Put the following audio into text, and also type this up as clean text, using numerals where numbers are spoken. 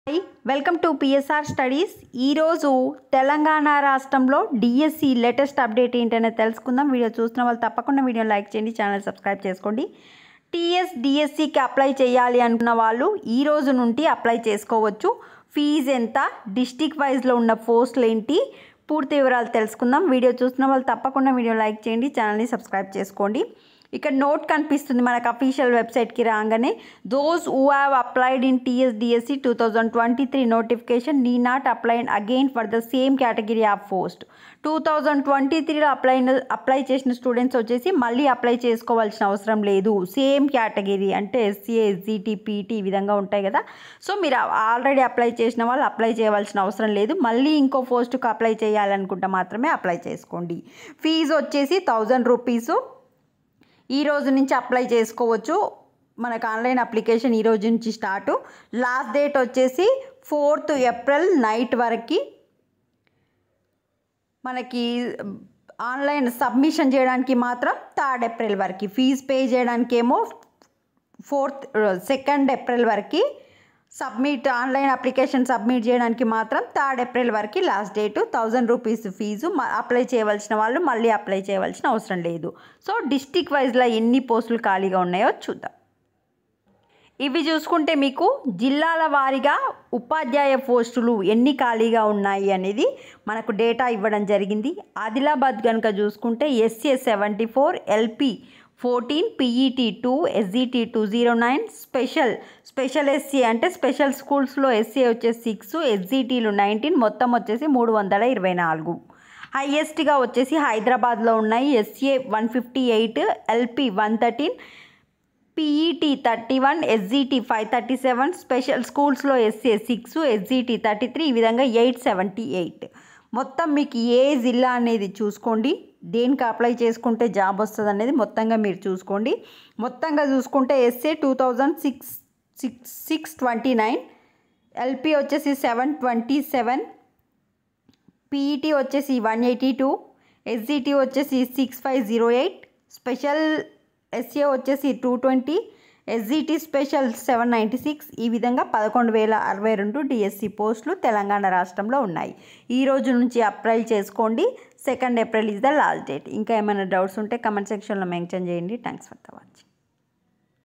Hi welcome to PSR studies. ఈరోజు తెలంగాణ రాష్ట్రంలో DSC latest update ఏంటనే తెలుసుకుందాం. వీడియో చూస్తున్న వాళ్ళు తప్పకుండా వీడియో లైక్ చేయండి, ఛానల్ సబ్స్క్రైబ్ చేసుకోండి. డిఎస్సికి అప్లై చేయాలి అనుకున్న వాళ్ళు ఈ రోజు నుండి అప్లై చేసుకోవచ్చు. ఫీజు ఎంత, డిస్టిక్ వైజ్లో ఉన్న పోస్టులు ఏంటి, పూర్తి వివరాలు తెలుసుకుందాం. వీడియో చూస్తున్న వాళ్ళు తప్పకుండా వీడియో లైక్ చేయండి, ఛానల్ని సబ్స్క్రైబ్ చేసుకోండి. ఇక్కడ నోట్ కనిపిస్తుంది మనకు అఫీషియల్ వెబ్సైట్కి రాగానే. Those who have applied in DSC 2023 notification need not applied again for the same category of post. 2023లో అప్లై చేసిన స్టూడెంట్స్ వచ్చేసి మళ్ళీ అప్లై చేసుకోవాల్సిన అవసరం లేదు. సేమ్ కేటగిరీ అంటే ఎస్సీ, ఎస్జిటి, పీటీ ఈ విధంగా ఉంటాయి కదా. సో మీరు ఆల్రెడీ అప్లై చేసిన వాళ్ళు అప్లై చేయవలసిన అవసరం లేదు. మళ్ళీ ఇంకో పోస్టుకు అప్లై చేయాలనుకుంటే మాత్రమే అప్లై చేసుకోండి. ఫీజు వచ్చేసి 1000 రూపీసు. ఈ రోజు నుంచి అప్లై చేసుకోవచ్చు. మనకు ఆన్లైన్ అప్లికేషన్ ఈ రోజు నుంచి స్టార్ట్. లాస్ట్ డేట్ వచ్చేసి 4th ఏప్రిల్ నైట్ వరకు. మనకి ఆన్లైన్ సబ్మిషన్ చేయడానికి మాత్రం 3rd ఏప్రిల్ వరకు. ఫీజు పే చేయడానికి ఏమో 2nd ఏప్రిల్ వరకు. ఆన్లైన్ అప్లికేషన్ సబ్మిట్ చేయడానికి మాత్రం 3rd ఏప్రిల్ వరకు last date. 1000 rupees fee. Apply చేయవలసిన వాళ్ళు మళ్ళీ అప్లై చేయవలసిన అవసరం లేదు. సో డిస్టిక్ వైజ్లో ఎన్ని పోస్టులు ఖాళీగా ఉన్నాయో చూద్దాం. ఇవి చూసుకుంటే మీకు జిల్లాల వారీగా ఉపాధ్యాయ పోస్టులు ఎన్ని ఖాళీగా ఉన్నాయి అనేది మనకు డేటా ఇవ్వడం జరిగింది. ఆదిలాబాద్ కనుక చూసుకుంటే SC 74, LP 14, PET 2, SGT 209, special SC అంటే స్పెషల్ స్కూల్స్లో ఎస్సీ వచ్చేసి 6, ఎస్జిటీలు 19, మొత్తం వచ్చేసి 324. హైయెస్ట్గా వచ్చేసి హైదరాబాద్లో ఉన్నాయి. SC 158, LP 113, PET 31, SGT 537, special స్కూల్స్లో ఎస్సీ 6, ఎస్జిటి 33, ఈ విధంగా 878. మొత్తం మీకు ఏ జిల్లా అనేది చూసుకోండి, దేనికి అప్లై చేసుకుంటే జాబ్ వస్తుంది అనేది మొత్తంగా మీరు చూసుకోండి. మొత్తంగా చూసుకుంటే ఎస్ఏ 2629, ఎల్పి వచ్చేసి 727, పీఈటీ వచ్చేసి 182, ఎస్జిటి వచ్చేసి 6508, స్పెషల్ ఎస్ఏ వచ్చేసి 220, ఎస్జిటి స్పెషల్ 796. ఈ విధంగా 11,062 డిఎస్సి పోస్టులు తెలంగాణ రాష్ట్రంలో ఉన్నాయి. ఈ రోజు నుంచి అప్లై చేసుకోండి. 2nd April is the last date. ఇంకా ఏమైనా డౌట్స్ ఉంటే కమెంట్ సెక్షన్లో మెన్షన్ చేయండి. Thanks for the watching.